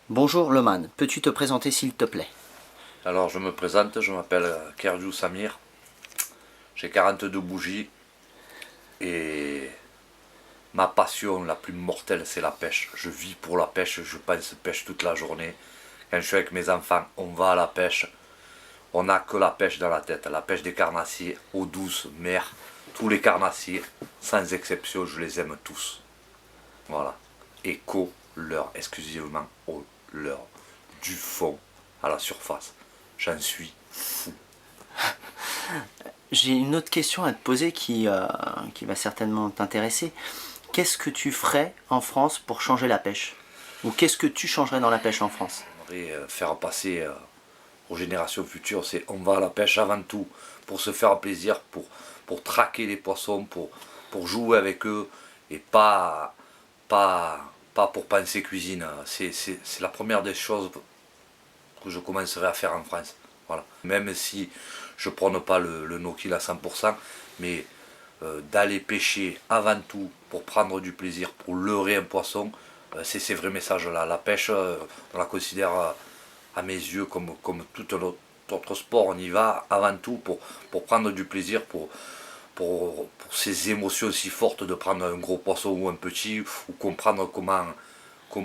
Bonjour Loman, peux-tu te présenter s'il te plaît? Alors je me présente, je m'appelle Kerdiou Samir, j'ai 42 bougies et ma passion la plus mortelle c'est la pêche. Je vis pour la pêche, je pense pêche toute la journée. Quand je suis avec mes enfants, on va à la pêche. On n'a que la pêche dans la tête, la pêche des carnassiers, eau douce, mer, tous les carnassiers, sans exception, je les aime tous. Voilà. Éco leur exclusivement au leur du fond à la surface. J'en suis fou. J'ai une autre question à te poser qui va certainement t'intéresser. Qu'est-ce que tu ferais en France pour changer la pêche? Ou qu'est-ce que tu changerais dans la pêche en France? J'aimerais faire passer aux générations futures, c'est on va à la pêche avant tout pour se faire plaisir, pour traquer les poissons, pour jouer avec eux et pas pour penser cuisine. C'est la première des choses que je commencerai à faire en France. Voilà. Même si je ne prône pas le no-kill à 100%, mais d'aller pêcher avant tout pour prendre du plaisir, pour leurrer un poisson, c'est ces vrais messages-là. La pêche, on la considère à mes yeux comme tout autre sport. On y va avant tout pour prendre du plaisir, pour ces émotions si fortes de prendre un gros poisson ou un petit, ou comprendre comment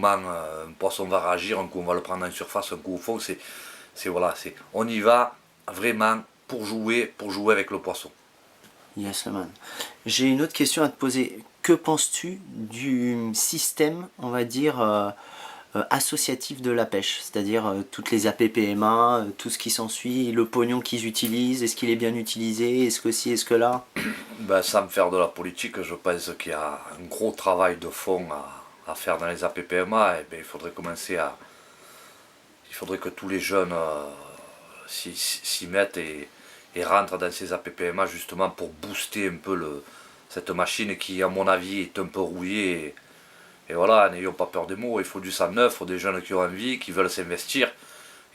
un poisson va réagir, un coup on va le prendre en surface, un coup au fond. Voilà, on y va vraiment pour jouer avec le poisson. Yes, Loman. J'ai une autre question à te poser. Que penses-tu du système, on va dire, associatif de la pêche? C'est-à-dire toutes les APPMA, tout ce qui s'ensuit, le pognon qu'ils utilisent, est-ce qu'il est bien utilisé, est-ce que ci, est-ce que là? Ben, sans faire de la politique, je pense qu'il y a un gros travail de fond à faire dans les APPMA. Et ben, il faudrait que tous les jeunes s'y mettent et rentrent dans ces APPMA justement pour booster un peu cette machine qui, à mon avis, est un peu rouillée. Et voilà, n'ayons pas peur des mots, il faut du sang neuf, il faut des jeunes qui ont envie, qui veulent s'investir.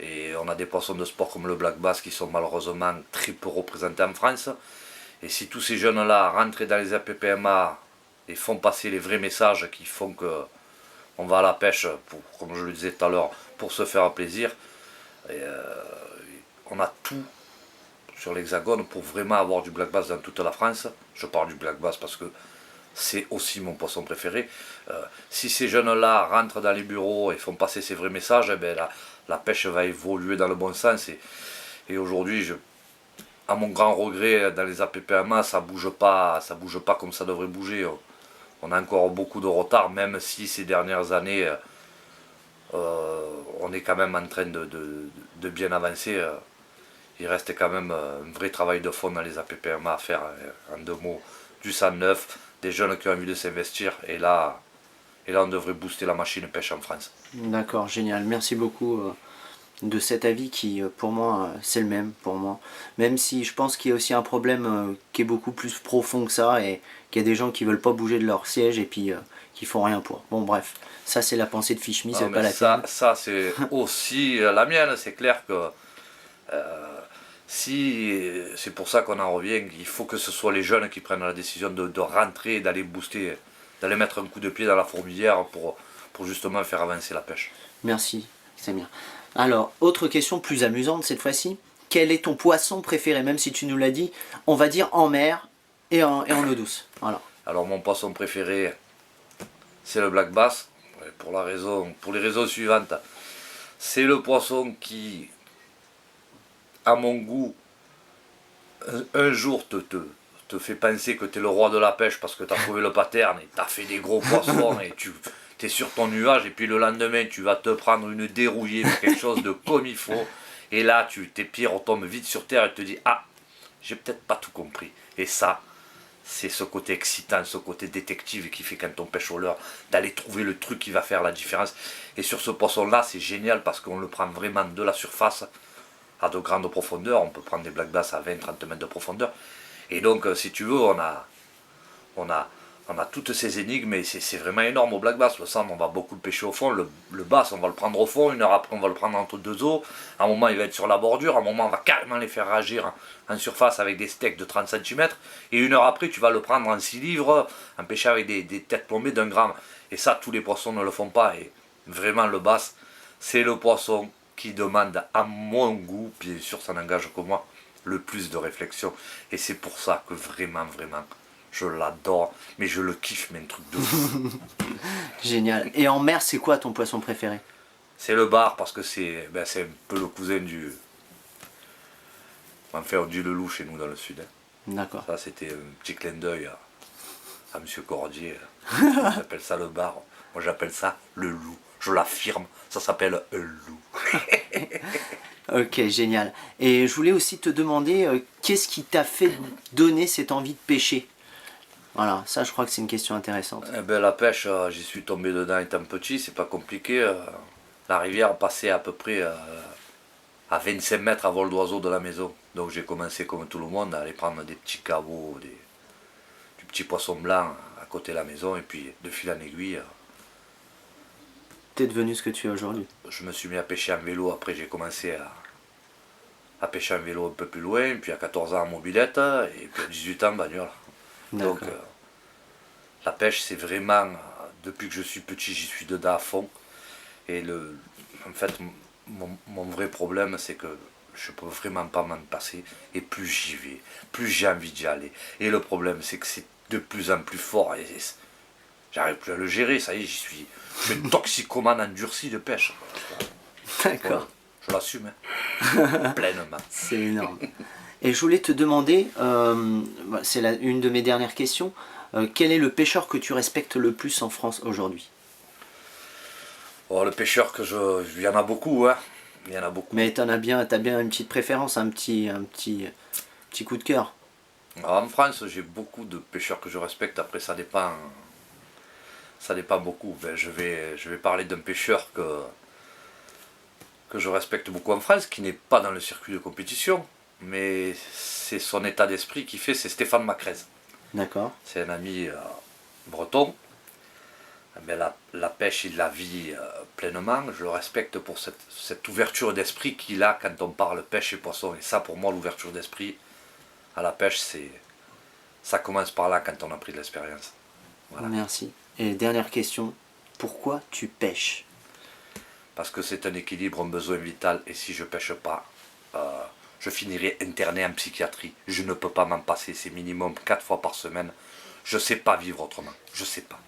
Et on a des poissons de sport comme le black bass qui sont malheureusement très peu représentés en France. Et si tous ces jeunes-là rentrent dans les APPMA et font passer les vrais messages qui font que on va à la pêche, comme je le disais tout à l'heure, pour se faire plaisir, et, on a tout sur l'Hexagone pour vraiment avoir du black bass dans toute la France. Je parle du black bass parce que c'est aussi mon poisson préféré. Si ces jeunes-là rentrent dans les bureaux et font passer ces vrais messages, eh bien, la pêche va évoluer dans le bon sens. Et aujourd'hui, à mon grand regret, dans les APPMA, ça bouge pas comme ça devrait bouger. On a encore beaucoup de retard, même si ces dernières années, on est quand même en train de bien avancer. Il reste quand même un vrai travail de fond dans les APPMA à faire. En deux mots, du sang neuf, des jeunes qui ont envie de s'investir. Et là, on devrait booster la machine pêche en France. D'accord, génial. Merci beaucoup de cet avis qui, pour moi, c'est le même pour moi. Même si je pense qu'il y a aussi un problème qui est beaucoup plus profond que ça et qu'il y a des gens qui veulent pas bouger de leur siège et puis qui font rien pour. Bon, bref, ça c'est la pensée de Fish Me, c'est pas la tienne. Ça c'est aussi la mienne. C'est clair que si c'est pour ça qu'on en revient, il faut que ce soit les jeunes qui prennent la décision de rentrer, d'aller booster, d'aller mettre un coup de pied dans la fourmilière pour justement faire avancer la pêche. Merci, Samir. Alors, autre question plus amusante cette fois-ci. Quel est ton poisson préféré? Même si tu nous l'as dit, on va dire en mer et en eau douce. Voilà. Alors mon poisson préféré, c'est le black bass, pour les raisons suivantes. C'est le poisson qui, à mon goût, un jour te fait penser que tu es le roi de la pêche parce que tu as trouvé le pattern et tu as fait des gros poissons et tu es sur ton nuage, et puis le lendemain tu vas te prendre une dérouillée, quelque chose de comme il faut, et là tes pieds retombent vite sur terre et tu te dis ah, j'ai peut-être pas tout compris. Et ça, c'est ce côté excitant, ce côté détective qui fait quand on pêche au leurre, d'aller trouver le truc qui va faire la différence. Et sur ce poisson-là, c'est génial parce qu'on le prend vraiment de la surface à de grandes profondeurs. On peut prendre des black bass à 20-30 mètres de profondeur. Et donc, si tu veux, on a toutes ces énigmes et c'est vraiment énorme au black bass. Le sand, on va beaucoup le pêcher au fond. Le bass, on va le prendre au fond. Une heure après, on va le prendre entre deux eaux. À un moment, il va être sur la bordure. À un moment, on va carrément les faire réagir en surface avec des steaks de 30 cm. Et une heure après, tu vas le prendre en 6 livres, en pêcher avec des têtes plombées d'1 gramme. Et ça, tous les poissons ne le font pas. Et vraiment, le bass, c'est le poisson qui demande, à mon goût, bien sûr ça n'engage que moi, le plus de réflexion. Et c'est pour ça que vraiment, vraiment, je l'adore. Mais je le kiffe, mais un truc de fou. Génial. Et en mer, c'est quoi ton poisson préféré? C'est le bar parce que c'est un peu le cousin du... Enfin, on dit le loup chez nous dans le sud. Hein. D'accord. Ça, c'était un petit clin d'œil à Monsieur Cordier. J'appelle ça le bar. Moi, j'appelle ça le loup. Je l'affirme, ça s'appelle un loup. Ok, génial. Et je voulais aussi te demander, qu'est-ce qui t'a fait donner cette envie de pêcher? Voilà, ça je crois que c'est une question intéressante. Eh ben, la pêche, j'y suis tombé dedans étant petit, c'est pas compliqué. La rivière passait à peu près à 25 mètres à vol d'oiseau de la maison. Donc j'ai commencé comme tout le monde à aller prendre des petits cabots, du petit poisson blanc à côté de la maison. Et puis de fil en aiguille, T'es devenu ce que tu es aujourd'hui. je me suis mis à pêcher en vélo. Après j'ai commencé à pêcher en vélo un peu plus loin. Puis à 14 ans en mobilette. Et puis à 18 ans en bagnole. Donc D'accord. la pêche c'est vraiment, depuis que je suis petit j'y suis dedans à fond. Et en fait mon vrai problème c'est que je peux vraiment pas m'en passer. Et plus j'y vais, plus j'ai envie d'y aller. Et le problème c'est que c'est de plus en plus fort. Et j'arrive plus à le gérer, ça y est, je suis toxicomane endurci de pêche. D'accord. Je l'assume, hein. Pleinement. C'est énorme. Et je voulais te demander, c'est une de mes dernières questions, quel est le pêcheur que tu respectes le plus en France aujourd'hui? Oh, le pêcheur il y en a beaucoup, hein. Il y en a beaucoup. Mais t'as bien une petite préférence, un petit coup de cœur. Alors, en France, j'ai beaucoup de pêcheurs que je respecte. Après, ça dépend beaucoup. Ben, je vais parler d'un pêcheur que je respecte beaucoup en France, qui n'est pas dans le circuit de compétition, mais c'est son état d'esprit qui fait, c'est Stéphane Macrez. D'accord. C'est un ami breton. Mais la pêche, il la vit pleinement. Je le respecte pour cette ouverture d'esprit qu'il a quand on parle pêche et poisson. Et ça, pour moi, l'ouverture d'esprit à la pêche, ça commence par là quand on a pris de l'expérience. Voilà. Merci. Et dernière question, pourquoi tu pêches? Parce que c'est un équilibre, un besoin vital. Et si je pêche pas, je finirai interné en psychiatrie. Je ne peux pas m'en passer. C'est minimum 4 fois par semaine. Je sais pas vivre autrement. Je sais pas.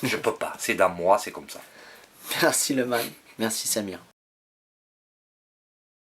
Je peux pas. C'est dans moi, c'est comme ça. Merci Leman. Merci Samir.